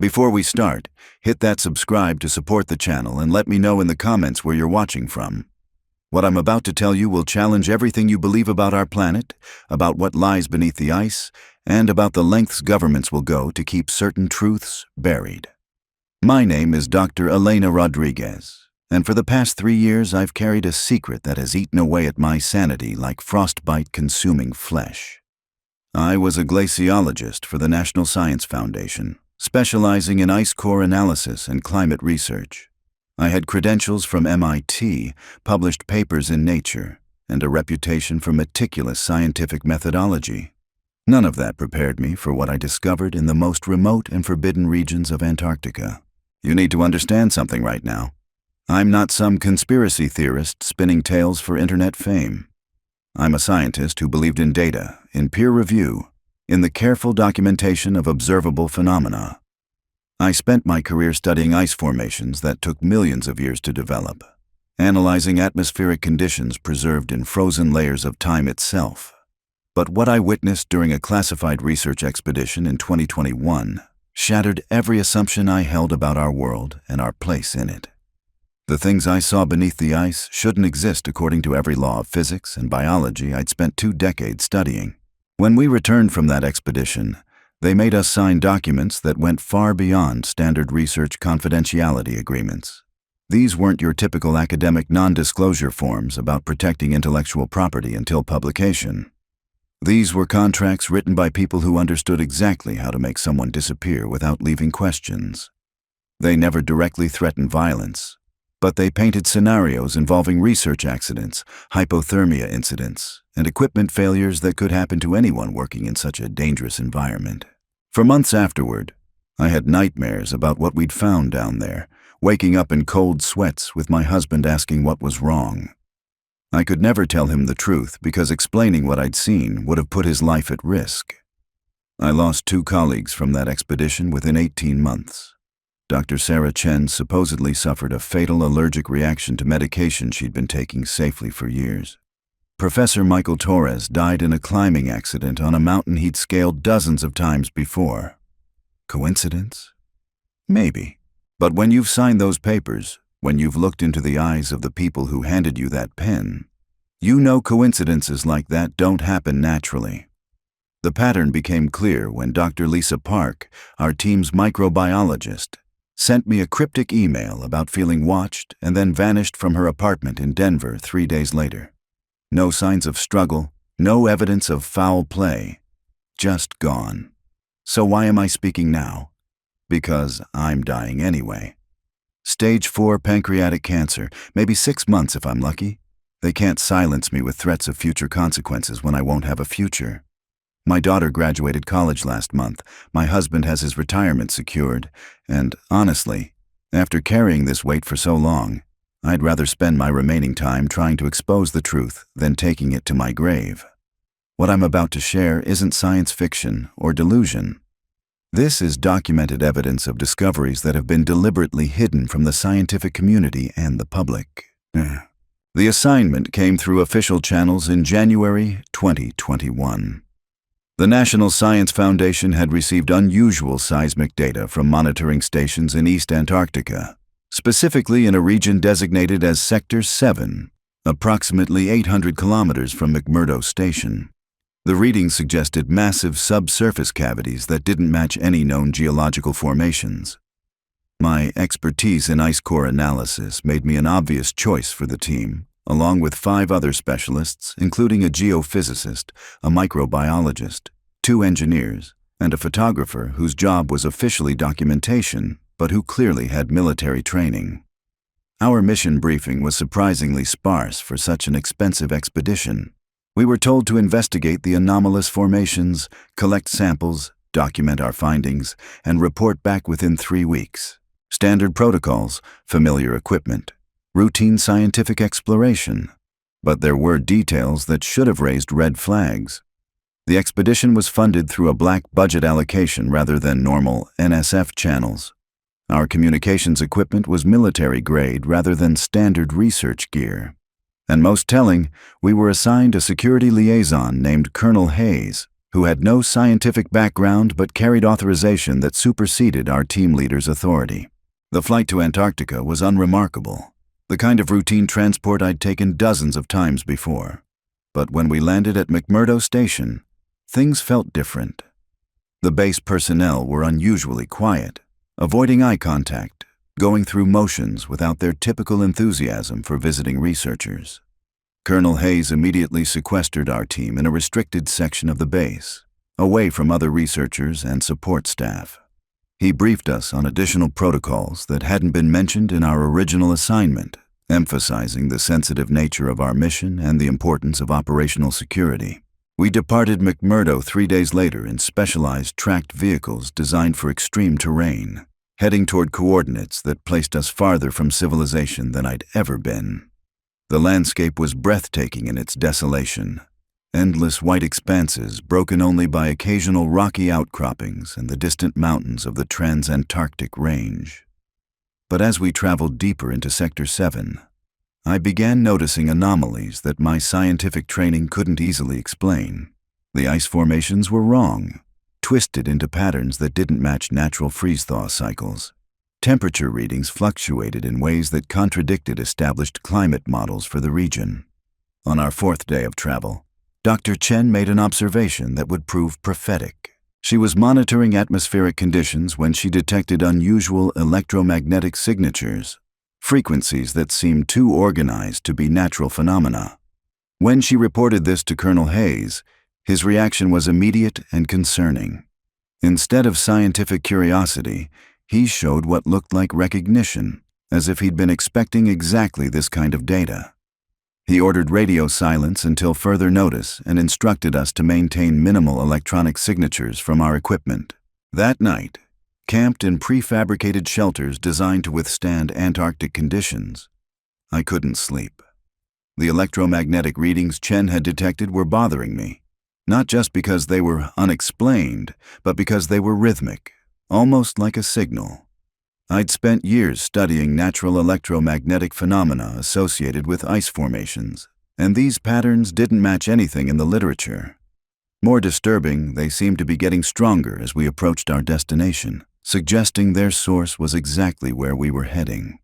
Before we start, hit that subscribe to support the channel and let me know in the comments where you're watching from. What I'm about to tell you will challenge everything you believe about our planet, about what lies beneath the ice, and about the lengths governments will go to keep certain truths buried. My name is Dr. Elena Rodriguez, and for the past 3 years I've carried a secret that has eaten away at my sanity like frostbite consuming flesh. I was a glaciologist for the National Science Foundation, specializing in ice core analysis and climate research. I had credentials from MIT, published papers in Nature, and a reputation for meticulous scientific methodology. None of that prepared me for what I discovered in the most remote and forbidden regions of Antarctica. You need to understand something right now. I'm not some conspiracy theorist spinning tales for internet fame. I'm a scientist who believed in data, in peer review, in the careful documentation of observable phenomena. I spent my career studying ice formations that took millions of years to develop, analyzing atmospheric conditions preserved in frozen layers of time itself. But what I witnessed during a classified research expedition in 2021 shattered every assumption I held about our world and our place in it. The things I saw beneath the ice shouldn't exist according to every law of physics and biology I'd spent 2 decades studying. When we returned from that expedition, they made us sign documents that went far beyond standard research confidentiality agreements. These weren't your typical academic non-disclosure forms about protecting intellectual property until publication. These were contracts written by people who understood exactly how to make someone disappear without leaving questions. They never directly threatened violence, but they painted scenarios involving research accidents, hypothermia incidents, and equipment failures that could happen to anyone working in such a dangerous environment. For months afterward, I had nightmares about what we'd found down there, waking up in cold sweats with my husband asking what was wrong. I could never tell him the truth because explaining what I'd seen would have put his life at risk. I lost 2 colleagues from that expedition within 18 months. Dr. Sarah Chen supposedly suffered a fatal allergic reaction to medication she'd been taking safely for years. Professor Michael Torres died in a climbing accident on a mountain he'd scaled dozens of times before. Coincidence? Maybe. But when you've signed those papers, when you've looked into the eyes of the people who handed you that pen, you know coincidences like that don't happen naturally. The pattern became clear when Dr. Lisa Park, our team's microbiologist, sent me a cryptic email about feeling watched and then vanished from her apartment in Denver 3 days later. No signs of struggle, no evidence of foul play, just gone. So why am I speaking now? Because I'm dying anyway. Stage 4 pancreatic cancer, maybe 6 months if I'm lucky. They can't silence me with threats of future consequences when I won't have a future. My daughter graduated college last month, my husband has his retirement secured, and honestly, after carrying this weight for so long, I'd rather spend my remaining time trying to expose the truth than taking it to my grave. What I'm about to share isn't science fiction or delusion. This is documented evidence of discoveries that have been deliberately hidden from the scientific community and the public. The assignment came through official channels in January 2021. The National Science Foundation had received unusual seismic data from monitoring stations in East Antarctica, specifically in a region designated as Sector 7, approximately 800 kilometers from McMurdo Station. The readings suggested massive subsurface cavities that didn't match any known geological formations. My expertise in ice core analysis made me an obvious choice for the team, along with 5 other specialists, including a geophysicist, a microbiologist, 2 engineers, and a photographer whose job was officially documentation, but who clearly had military training. Our mission briefing was surprisingly sparse for such an expensive expedition. We were told to investigate the anomalous formations, collect samples, document our findings, and report back within 3 weeks. Standard protocols, familiar equipment, routine scientific exploration. But there were details that should have raised red flags. The expedition was funded through a black budget allocation rather than normal NSF channels. Our communications equipment was military grade rather than standard research gear. And most telling, we were assigned a security liaison named Colonel Hayes, who had no scientific background but carried authorization that superseded our team leader's authority. The flight to Antarctica was unremarkable, the kind of routine transport I'd taken dozens of times before. But when we landed at McMurdo Station, things felt different. The base personnel were unusually quiet, avoiding eye contact, going through motions without their typical enthusiasm for visiting researchers. Colonel Hayes immediately sequestered our team in a restricted section of the base, away from other researchers and support staff. He briefed us on additional protocols that hadn't been mentioned in our original assignment, emphasizing the sensitive nature of our mission and the importance of operational security. We departed McMurdo 3 days later in specialized tracked vehicles designed for extreme terrain, heading toward coordinates that placed us farther from civilization than I'd ever been. The landscape was breathtaking in its desolation, endless white expanses broken only by occasional rocky outcroppings and the distant mountains of the Trans-Antarctic Range. But as we traveled deeper into Sector 7, I began noticing anomalies that my scientific training couldn't easily explain. The ice formations were wrong, twisted into patterns that didn't match natural freeze-thaw cycles. Temperature readings fluctuated in ways that contradicted established climate models for the region. On our 4th day of travel, Dr. Chen made an observation that would prove prophetic. She was monitoring atmospheric conditions when she detected unusual electromagnetic signatures, frequencies that seemed too organized to be natural phenomena. When she reported this to Colonel Hayes, his reaction was immediate and concerning. Instead of scientific curiosity, he showed what looked like recognition, as if he'd been expecting exactly this kind of data. He ordered radio silence until further notice and instructed us to maintain minimal electronic signatures from our equipment. That night, camped in prefabricated shelters designed to withstand Antarctic conditions, I couldn't sleep. The electromagnetic readings Chen had detected were bothering me, not just because they were unexplained, but because they were rhythmic, almost like a signal. I'd spent years studying natural electromagnetic phenomena associated with ice formations, and these patterns didn't match anything in the literature. More disturbing, they seemed to be getting stronger as we approached our destination, suggesting their source was exactly where we were heading.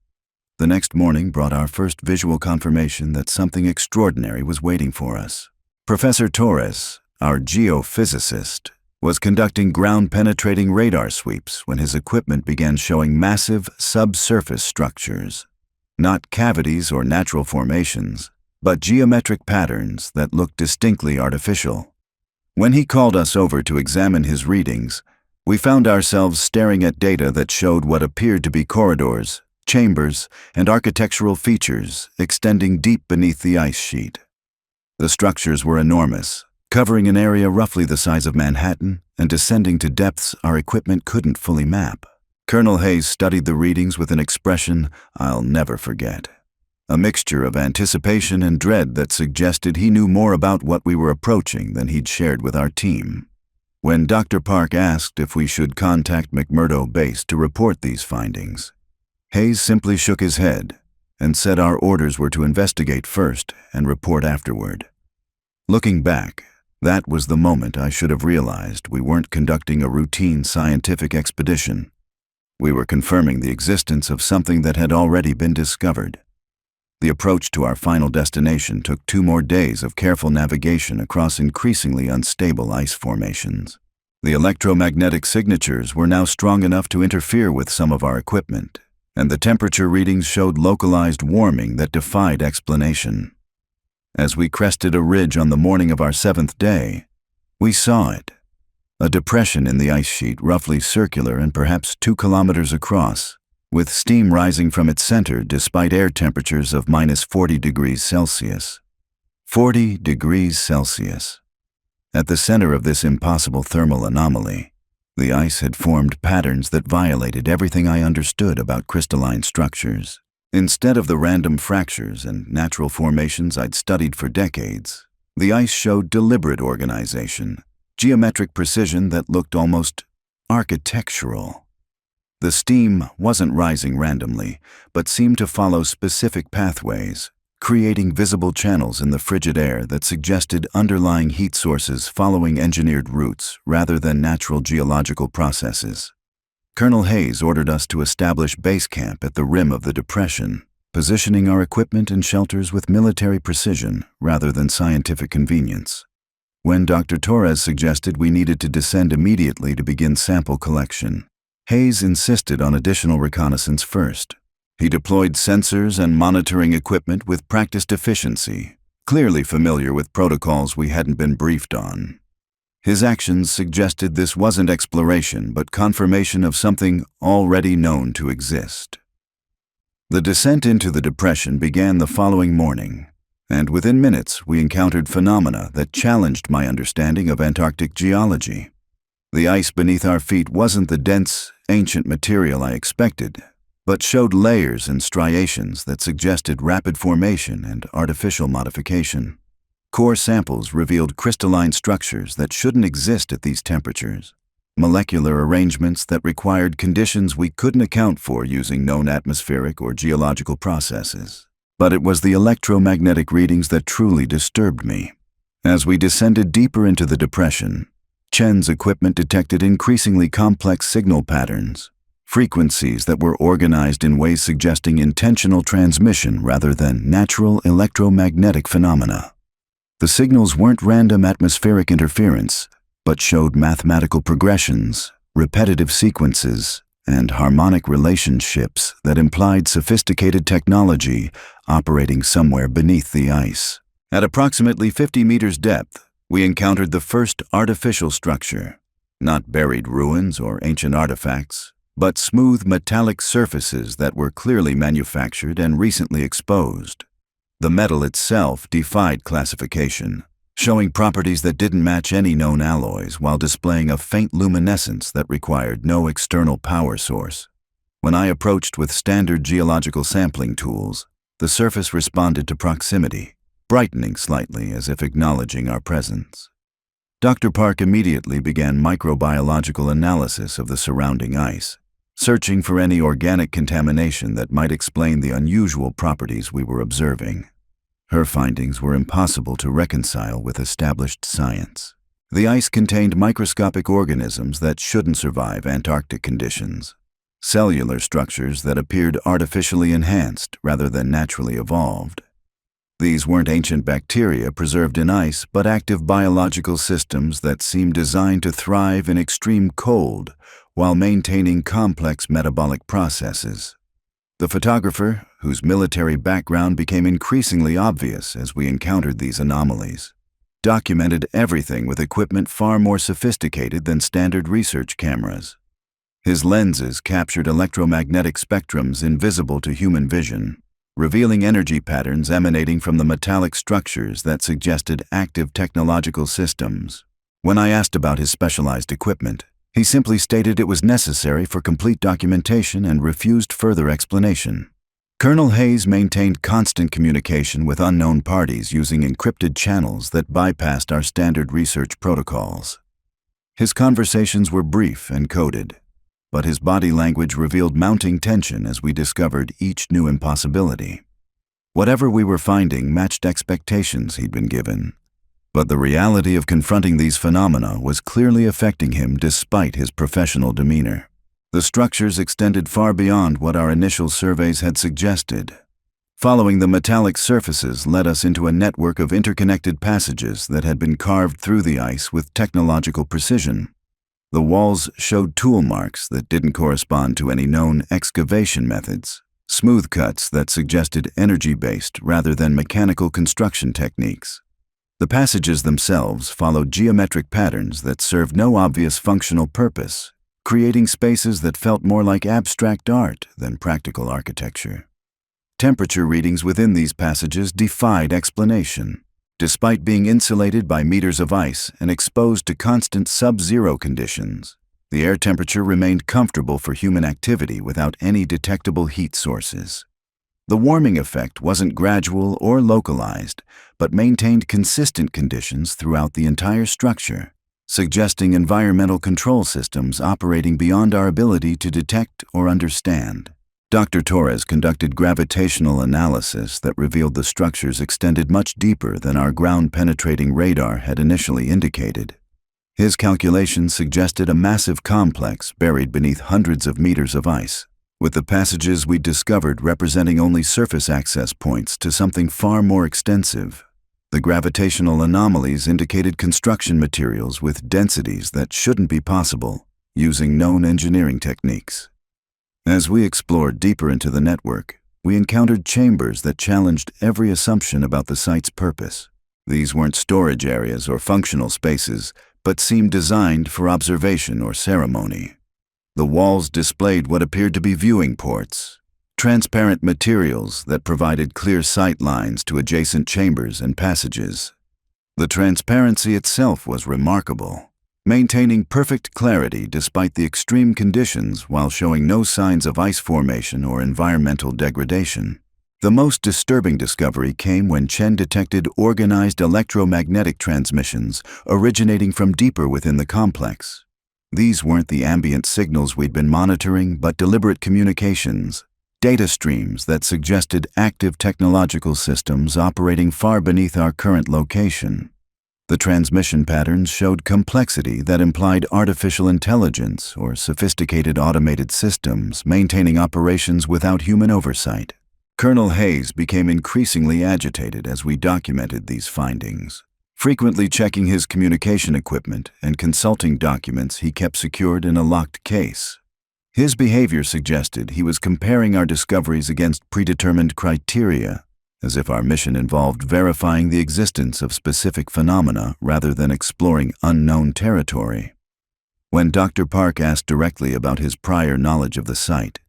The next morning brought our first visual confirmation that something extraordinary was waiting for us. Professor Torres, our geophysicist, was conducting ground-penetrating radar sweeps when his equipment began showing massive subsurface structures, not cavities or natural formations, but geometric patterns that looked distinctly artificial. When he called us over to examine his readings, we found ourselves staring at data that showed what appeared to be corridors, chambers, and architectural features extending deep beneath the ice sheet. The structures were enormous, covering an area roughly the size of Manhattan and descending to depths our equipment couldn't fully map. Colonel Hayes studied the readings with an expression I'll never forget, a mixture of anticipation and dread that suggested he knew more about what we were approaching than he'd shared with our team. When Dr. Park asked if we should contact McMurdo Base to report these findings, Hayes simply shook his head and said our orders were to investigate first and report afterward. Looking back, that was the moment I should have realized we weren't conducting a routine scientific expedition. We were confirming the existence of something that had already been discovered. The approach to our final destination took 2 more days of careful navigation across increasingly unstable ice formations. The electromagnetic signatures were now strong enough to interfere with some of our equipment, and the temperature readings showed localized warming that defied explanation. As we crested a ridge on the morning of our 7th day, we saw it, a depression in the ice sheet roughly circular and perhaps 2 kilometers across, with steam rising from its center despite air temperatures of minus 40 degrees Celsius. 40 degrees Celsius. At the center of this impossible thermal anomaly, the ice had formed patterns that violated everything I understood about crystalline structures. Instead of the random fractures and natural formations I'd studied for decades, the ice showed deliberate organization, geometric precision that looked almost architectural. The steam wasn't rising randomly, but seemed to follow specific pathways, creating visible channels in the frigid air that suggested underlying heat sources following engineered routes rather than natural geological processes. Colonel Hayes ordered us to establish base camp at the rim of the depression, positioning our equipment and shelters with military precision rather than scientific convenience. When Dr. Torres suggested we needed to descend immediately to begin sample collection, Hayes insisted on additional reconnaissance first. He deployed sensors and monitoring equipment with practiced efficiency, clearly familiar with protocols we hadn't been briefed on. His actions suggested this wasn't exploration, but confirmation of something already known to exist. The descent into the depression began the following morning, and within minutes we encountered phenomena that challenged my understanding of Antarctic geology. The ice beneath our feet wasn't the dense, ancient material I expected, but showed layers and striations that suggested rapid formation and artificial modification. Core samples revealed crystalline structures that shouldn't exist at these temperatures, molecular arrangements that required conditions we couldn't account for using known atmospheric or geological processes. But it was the electromagnetic readings that truly disturbed me. As we descended deeper into the depression, Chen's equipment detected increasingly complex signal patterns, frequencies that were organized in ways suggesting intentional transmission rather than natural electromagnetic phenomena. The signals weren't random atmospheric interference, but showed mathematical progressions, repetitive sequences, and harmonic relationships that implied sophisticated technology operating somewhere beneath the ice. At approximately 50 meters depth, we encountered the first artificial structure, not buried ruins or ancient artifacts, but smooth metallic surfaces that were clearly manufactured and recently exposed. The metal itself defied classification, showing properties that didn't match any known alloys while displaying a faint luminescence that required no external power source. When I approached with standard geological sampling tools, the surface responded to proximity, brightening slightly as if acknowledging our presence. Dr. Park immediately began microbiological analysis of the surrounding ice, searching for any organic contamination that might explain the unusual properties we were observing. Her findings were impossible to reconcile with established science. The ice contained microscopic organisms that shouldn't survive Antarctic conditions, cellular structures that appeared artificially enhanced rather than naturally evolved. These weren't ancient bacteria preserved in ice, but active biological systems that seemed designed to thrive in extreme cold while maintaining complex metabolic processes. The photographer, whose military background became increasingly obvious as we encountered these anomalies, documented everything with equipment far more sophisticated than standard research cameras. His lenses captured electromagnetic spectrums invisible to human vision, revealing energy patterns emanating from the metallic structures that suggested active technological systems. When I asked about his specialized equipment, he simply stated it was necessary for complete documentation and refused further explanation. Colonel Hayes maintained constant communication with unknown parties using encrypted channels that bypassed our standard research protocols. His conversations were brief and coded, but his body language revealed mounting tension as we discovered each new impossibility. Whatever we were finding matched expectations he'd been given, but the reality of confronting these phenomena was clearly affecting him despite his professional demeanor. The structures extended far beyond what our initial surveys had suggested. Following the metallic surfaces led us into a network of interconnected passages that had been carved through the ice with technological precision. The walls showed tool marks that didn't correspond to any known excavation methods, smooth cuts that suggested energy-based rather than mechanical construction techniques. The passages themselves followed geometric patterns that served no obvious functional purpose, creating spaces that felt more like abstract art than practical architecture. Temperature readings within these passages defied explanation. Despite being insulated by meters of ice and exposed to constant sub-zero conditions, the air temperature remained comfortable for human activity without any detectable heat sources. The warming effect wasn't gradual or localized, but maintained consistent conditions throughout the entire structure, suggesting environmental control systems operating beyond our ability to detect or understand. Dr. Torres conducted gravitational analysis that revealed the structures extended much deeper than our ground-penetrating radar had initially indicated. His calculations suggested a massive complex buried beneath hundreds of meters of ice, with the passages we discovered representing only surface access points to something far more extensive. The gravitational anomalies indicated construction materials with densities that shouldn't be possible, using known engineering techniques. As we explored deeper into the network, we encountered chambers that challenged every assumption about the site's purpose. These weren't storage areas or functional spaces, but seemed designed for observation or ceremony. The walls displayed what appeared to be viewing ports, transparent materials that provided clear sight lines to adjacent chambers and passages. The transparency itself was remarkable, maintaining perfect clarity despite the extreme conditions while showing no signs of ice formation or environmental degradation. The most disturbing discovery came when Chen detected organized electromagnetic transmissions originating from deeper within the complex. These weren't the ambient signals we'd been monitoring, but deliberate communications, data streams that suggested active technological systems operating far beneath our current location. The transmission patterns showed complexity that implied artificial intelligence or sophisticated automated systems maintaining operations without human oversight. Colonel Hayes became increasingly agitated as we documented these findings, frequently checking his communication equipment and consulting documents he kept secured in a locked case. His behavior suggested he was comparing our discoveries against predetermined criteria, as if our mission involved verifying the existence of specific phenomena rather than exploring unknown territory. When Dr. Park asked directly about his prior knowledge of the site,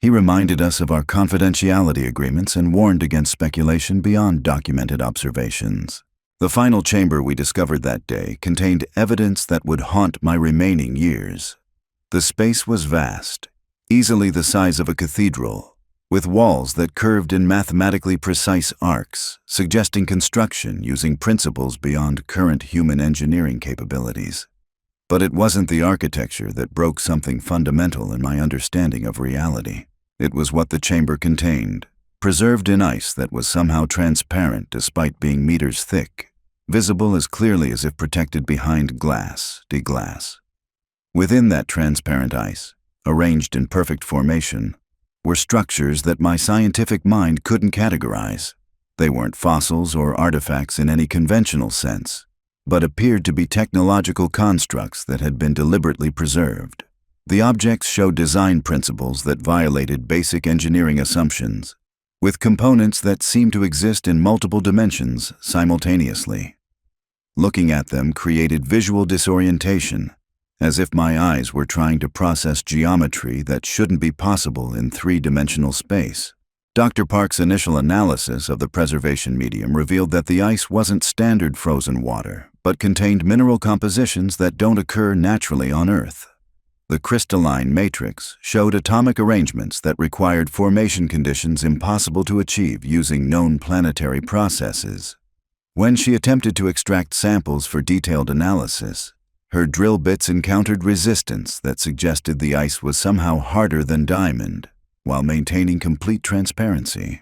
he reminded us of our confidentiality agreements and warned against speculation beyond documented observations. The final chamber we discovered that day contained evidence that would haunt my remaining years. The space was vast, easily the size of a cathedral, with walls that curved in mathematically precise arcs, suggesting construction using principles beyond current human engineering capabilities. But it wasn't the architecture that broke something fundamental in my understanding of reality. It was what the chamber contained, preserved in ice that was somehow transparent despite being meters thick, visible as clearly as if protected behind glass. Within that transparent ice, arranged in perfect formation, were structures that my scientific mind couldn't categorize. They weren't fossils or artifacts in any conventional sense, but appeared to be technological constructs that had been deliberately preserved. The objects showed design principles that violated basic engineering assumptions, with components that seemed to exist in multiple dimensions simultaneously. Looking at them created visual disorientation, as if my eyes were trying to process geometry that shouldn't be possible in three-dimensional space. Dr. Park's initial analysis of the preservation medium revealed that the ice wasn't standard frozen water, but contained mineral compositions that don't occur naturally on Earth. The crystalline matrix showed atomic arrangements that required formation conditions impossible to achieve using known planetary processes. When she attempted to extract samples for detailed analysis, her drill bits encountered resistance that suggested the ice was somehow harder than diamond, while maintaining complete transparency.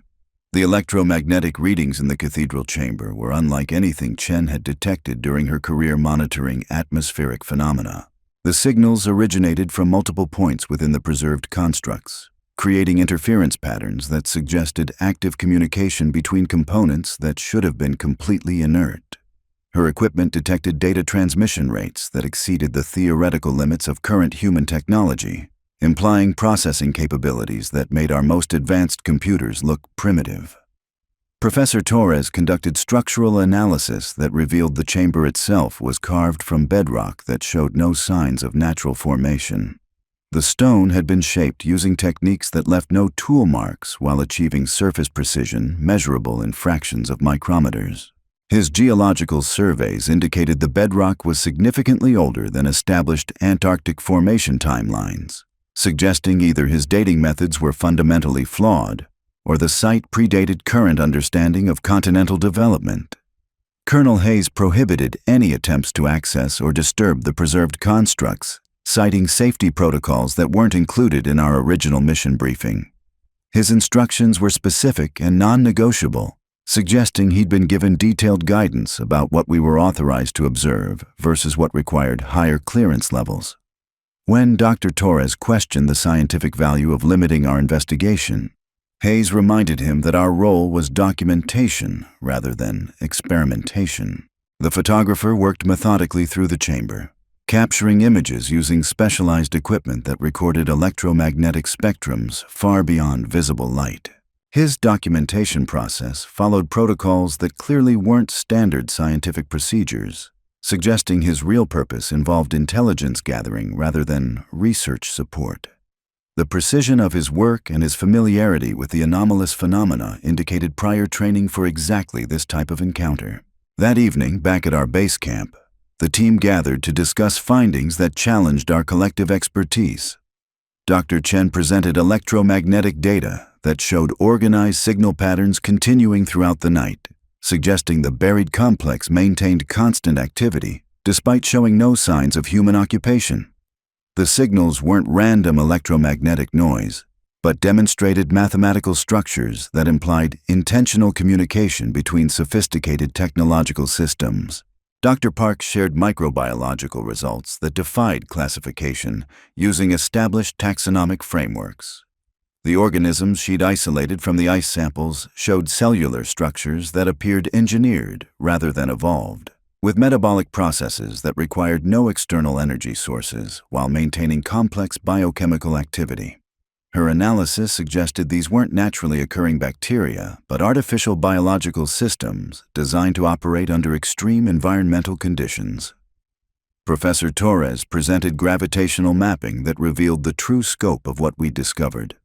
The electromagnetic readings in the cathedral chamber were unlike anything Chen had detected during her career monitoring atmospheric phenomena. The signals originated from multiple points within the preserved constructs, creating interference patterns that suggested active communication between components that should have been completely inert. Her equipment detected data transmission rates that exceeded the theoretical limits of current human technology, implying processing capabilities that made our most advanced computers look primitive. Professor Torres conducted structural analysis that revealed the chamber itself was carved from bedrock that showed no signs of natural formation. The stone had been shaped using techniques that left no tool marks while achieving surface precision measurable in fractions of micrometers. His geological surveys indicated the bedrock was significantly older than established Antarctic formation timelines, suggesting either his dating methods were fundamentally flawed or the site predated current understanding of continental development. Colonel Hayes prohibited any attempts to access or disturb the preserved constructs, citing safety protocols that weren't included in our original mission briefing. His instructions were specific and non-negotiable, suggesting he'd been given detailed guidance about what we were authorized to observe versus what required higher clearance levels. When Dr. Torres questioned the scientific value of limiting our investigation, Hayes reminded him that our role was documentation rather than experimentation. The photographer worked methodically through the chamber, capturing images using specialized equipment that recorded electromagnetic spectrums far beyond visible light. His documentation process followed protocols that clearly weren't standard scientific procedures, suggesting his real purpose involved intelligence gathering rather than research support. The precision of his work and his familiarity with the anomalous phenomena indicated prior training for exactly this type of encounter. That evening, back at our base camp, the team gathered to discuss findings that challenged our collective expertise. Dr. Chen presented electromagnetic data that showed organized signal patterns continuing throughout the night, suggesting the buried complex maintained constant activity despite showing no signs of human occupation. The signals weren't random electromagnetic noise, but demonstrated mathematical structures that implied intentional communication between sophisticated technological systems. Dr. Park shared microbiological results that defied classification using established taxonomic frameworks. The organisms she'd isolated from the ice samples showed cellular structures that appeared engineered rather than evolved, with metabolic processes that required no external energy sources while maintaining complex biochemical activity. Her analysis suggested these weren't naturally occurring bacteria, but artificial biological systems designed to operate under extreme environmental conditions. Professor Torres presented gravitational mapping that revealed the true scope of what we discovered.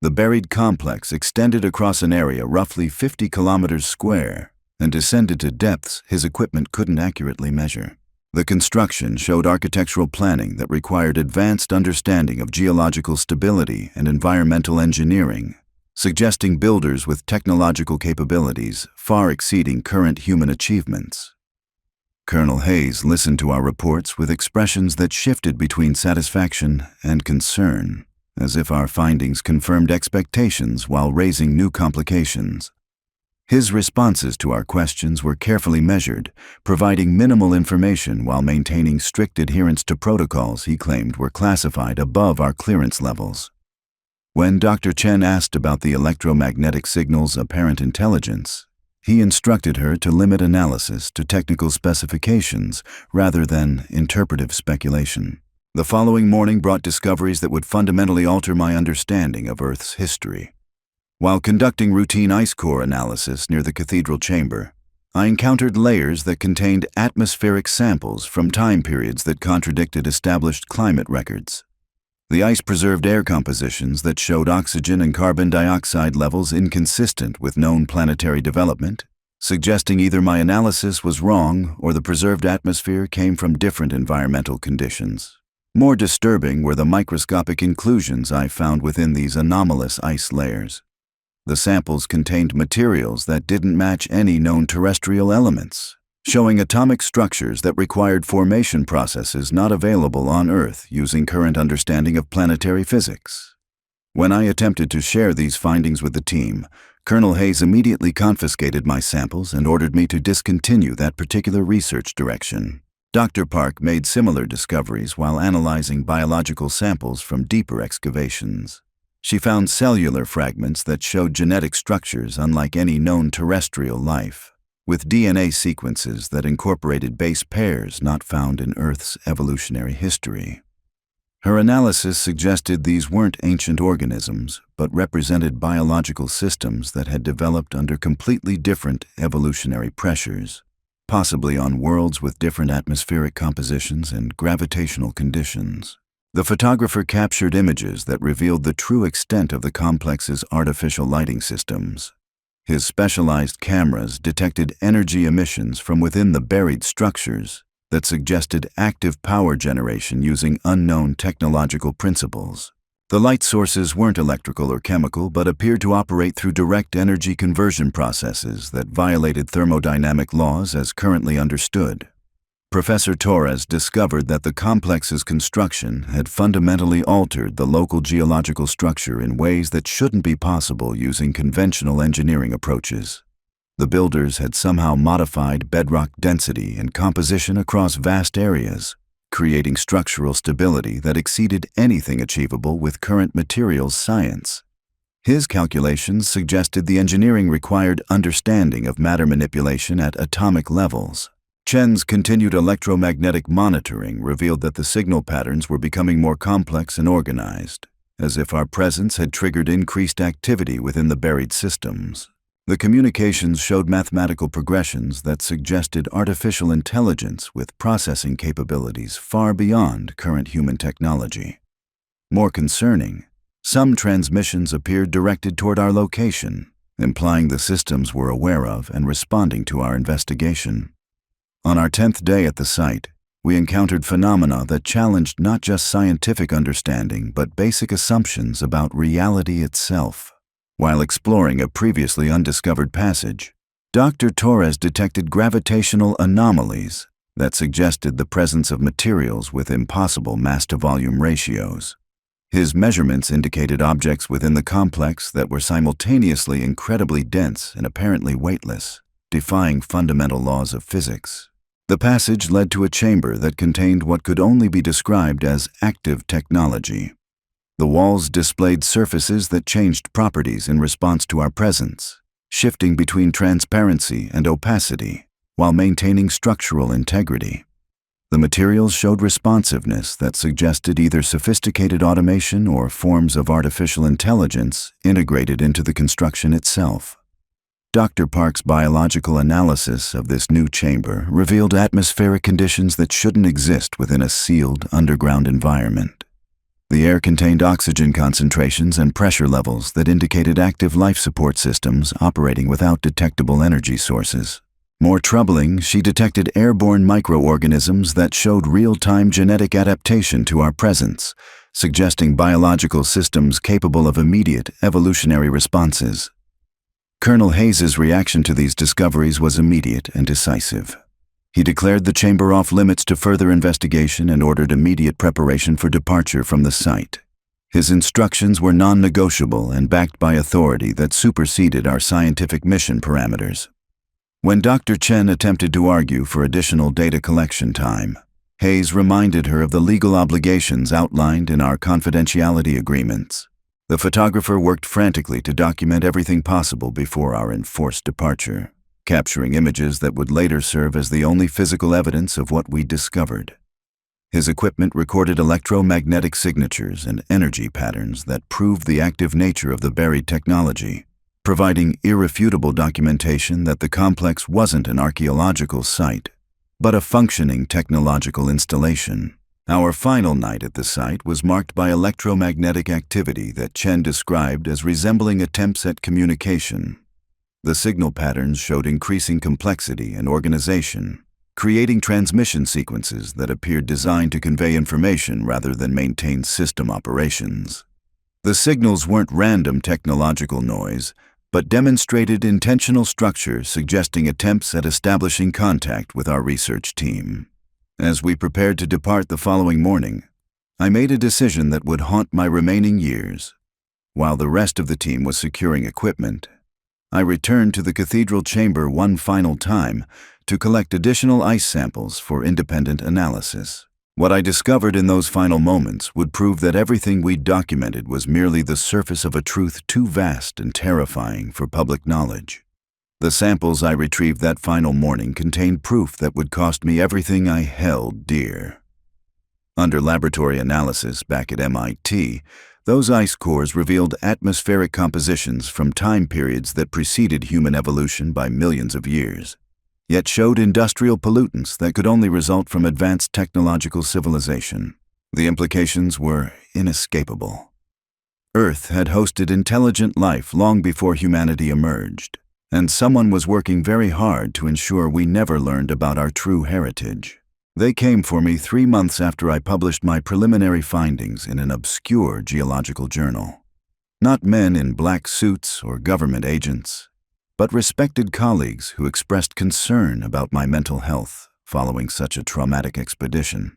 The buried complex extended across an area roughly 50 kilometers square and descended to depths his equipment couldn't accurately measure. The construction showed architectural planning that required advanced understanding of geological stability and environmental engineering, suggesting builders with technological capabilities far exceeding current human achievements. Colonel Hayes listened to our reports with expressions that shifted between satisfaction and concern, as if our findings confirmed expectations while raising new complications. His responses to our questions were carefully measured, providing minimal information while maintaining strict adherence to protocols he claimed were classified above our clearance levels. When Dr. Chen asked about the electromagnetic signal's apparent intelligence, he instructed her to limit analysis to technical specifications rather than interpretive speculation. The following morning brought discoveries that would fundamentally alter my understanding of Earth's history. While conducting routine ice core analysis near the cathedral chamber, I encountered layers that contained atmospheric samples from time periods that contradicted established climate records. The ice preserved air compositions that showed oxygen and carbon dioxide levels inconsistent with known planetary development, suggesting either my analysis was wrong or the preserved atmosphere came from different environmental conditions. More disturbing were the microscopic inclusions I found within these anomalous ice layers. The samples contained materials that didn't match any known terrestrial elements, showing atomic structures that required formation processes not available on Earth using current understanding of planetary physics. When I attempted to share these findings with the team, Colonel Hayes immediately confiscated my samples and ordered me to discontinue that particular research direction. Dr. Park made similar discoveries while analyzing biological samples from deeper excavations. She found cellular fragments that showed genetic structures unlike any known terrestrial life, with DNA sequences that incorporated base pairs not found in Earth's evolutionary history. Her analysis suggested these weren't ancient organisms, but represented biological systems that had developed under completely different evolutionary pressures, possibly on worlds with different atmospheric compositions and gravitational conditions. The photographer captured images that revealed the true extent of the complex's artificial lighting systems. His specialized cameras detected energy emissions from within the buried structures that suggested active power generation using unknown technological principles. The light sources weren't electrical or chemical, but appeared to operate through direct energy conversion processes that violated thermodynamic laws as currently understood. Professor Torres discovered that the complex's construction had fundamentally altered the local geological structure in ways that shouldn't be possible using conventional engineering approaches. The builders had somehow modified bedrock density and composition across vast areas, creating structural stability that exceeded anything achievable with current materials science. His calculations suggested the engineering required understanding of matter manipulation at atomic levels. Chen's continued electromagnetic monitoring revealed that the signal patterns were becoming more complex and organized, as if our presence had triggered increased activity within the buried systems. The communications showed mathematical progressions that suggested artificial intelligence with processing capabilities far beyond current human technology. More concerning, some transmissions appeared directed toward our location, implying the systems were aware of and responding to our investigation. On our 10th day at the site, we encountered phenomena that challenged not just scientific understanding but basic assumptions about reality itself. While exploring a previously undiscovered passage, Dr. Torres detected gravitational anomalies that suggested the presence of materials with impossible mass-to-volume ratios. His measurements indicated objects within the complex that were simultaneously incredibly dense and apparently weightless, defying fundamental laws of physics. The passage led to a chamber that contained what could only be described as active technology. The walls displayed surfaces that changed properties in response to our presence, shifting between transparency and opacity, while maintaining structural integrity. The materials showed responsiveness that suggested either sophisticated automation or forms of artificial intelligence integrated into the construction itself. Dr. Park's biological analysis of this new chamber revealed atmospheric conditions that shouldn't exist within a sealed, underground environment. The air contained oxygen concentrations and pressure levels that indicated active life support systems operating without detectable energy sources. More troubling, she detected airborne microorganisms that showed real-time genetic adaptation to our presence, suggesting biological systems capable of immediate evolutionary responses. Colonel Hayes's reaction to these discoveries was immediate and decisive. He declared the chamber off limits to further investigation and ordered immediate preparation for departure from the site. His instructions were non-negotiable and backed by authority that superseded our scientific mission parameters. When Dr. Chen attempted to argue for additional data collection time, Hayes reminded her of the legal obligations outlined in our confidentiality agreements. The photographer worked frantically to document everything possible before our enforced departure, capturing images that would later serve as the only physical evidence of what we discovered. His equipment recorded electromagnetic signatures and energy patterns that proved the active nature of the buried technology, providing irrefutable documentation that the complex wasn't an archaeological site, but a functioning technological installation. Our final night at the site was marked by electromagnetic activity that Chen described as resembling attempts at communication. The signal patterns showed increasing complexity and organization, creating transmission sequences that appeared designed to convey information rather than maintain system operations. The signals weren't random technological noise, but demonstrated intentional structure suggesting attempts at establishing contact with our research team. As we prepared to depart the following morning, I made a decision that would haunt my remaining years. While the rest of the team was securing equipment, I returned to the cathedral chamber one final time to collect additional ice samples for independent analysis. What I discovered in those final moments would prove that everything we'd documented was merely the surface of a truth too vast and terrifying for public knowledge. The samples I retrieved that final morning contained proof that would cost me everything I held dear. Under laboratory analysis back at MIT, those ice cores revealed atmospheric compositions from time periods that preceded human evolution by millions of years, yet showed industrial pollutants that could only result from advanced technological civilization. The implications were inescapable. Earth had hosted intelligent life long before humanity emerged, and someone was working very hard to ensure we never learned about our true heritage. They came for me 3 months after I published my preliminary findings in an obscure geological journal. Not men in black suits or government agents, but respected colleagues who expressed concern about my mental health, following such a traumatic expedition.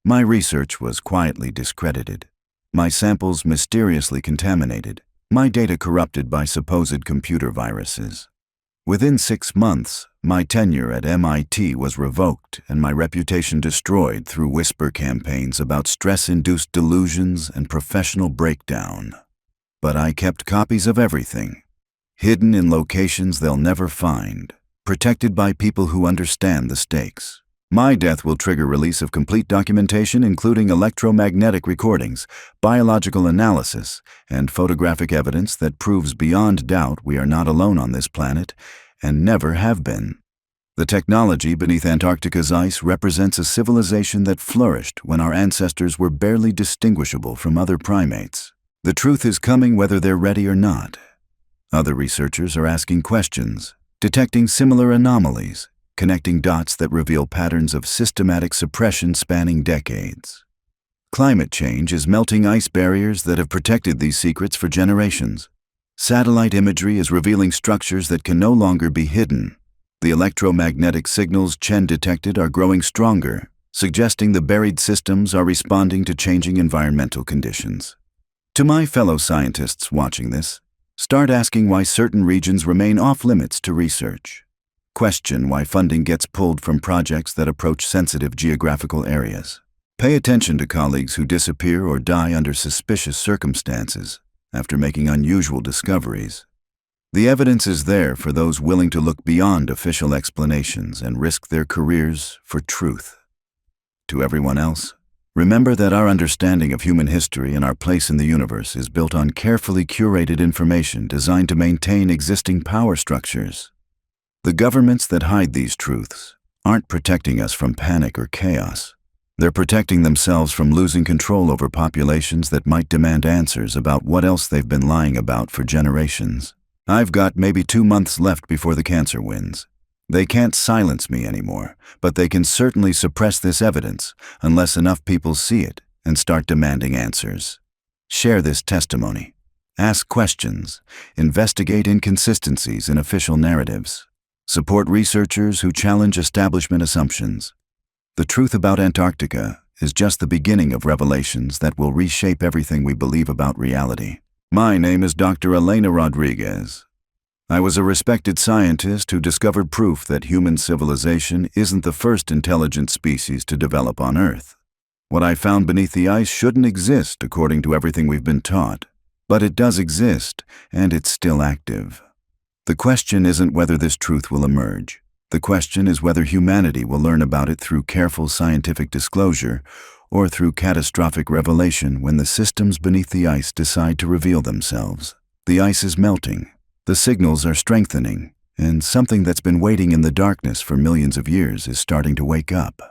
My research was quietly discredited, my samples mysteriously contaminated, my data corrupted by supposed computer viruses. Within 6 months, my tenure at MIT was revoked and my reputation destroyed through whisper campaigns about stress-induced delusions and professional breakdown. But I kept copies of everything, hidden in locations they'll never find, protected by people who understand the stakes. My death will trigger release of complete documentation including electromagnetic recordings, biological analysis, and photographic evidence that proves beyond doubt we are not alone on this planet and never have been. The technology beneath Antarctica's ice represents a civilization that flourished when our ancestors were barely distinguishable from other primates. The truth is coming whether they're ready or not. Other researchers are asking questions, detecting similar anomalies, connecting dots that reveal patterns of systematic suppression spanning decades. Climate change is melting ice barriers that have protected these secrets for generations. Satellite imagery is revealing structures that can no longer be hidden. The electromagnetic signals Chen detected are growing stronger, suggesting the buried systems are responding to changing environmental conditions. To my fellow scientists watching this, start asking why certain regions remain off-limits to research. Question why funding gets pulled from projects that approach sensitive geographical areas. Pay attention to colleagues who disappear or die under suspicious circumstances after making unusual discoveries. The evidence is there for those willing to look beyond official explanations and risk their careers for truth. To everyone else, remember that our understanding of human history and our place in the universe is built on carefully curated information designed to maintain existing power structures. The governments that hide these truths aren't protecting us from panic or chaos. They're protecting themselves from losing control over populations that might demand answers about what else they've been lying about for generations. I've got maybe 2 months left before the cancer wins. They can't silence me anymore, but they can certainly suppress this evidence unless enough people see it and start demanding answers. Share this testimony. Ask questions. Investigate inconsistencies in official narratives. Support researchers who challenge establishment assumptions. The truth about Antarctica is just the beginning of revelations that will reshape everything we believe about reality. My name is Dr. Elena Rodriguez. I was a respected scientist who discovered proof that human civilization isn't the first intelligent species to develop on Earth. What I found beneath the ice shouldn't exist according to everything we've been taught, but it does exist, and it's still active. The question isn't whether this truth will emerge. The question is whether humanity will learn about it through careful scientific disclosure or through catastrophic revelation when the systems beneath the ice decide to reveal themselves. The ice is melting, the signals are strengthening, and something that's been waiting in the darkness for millions of years is starting to wake up.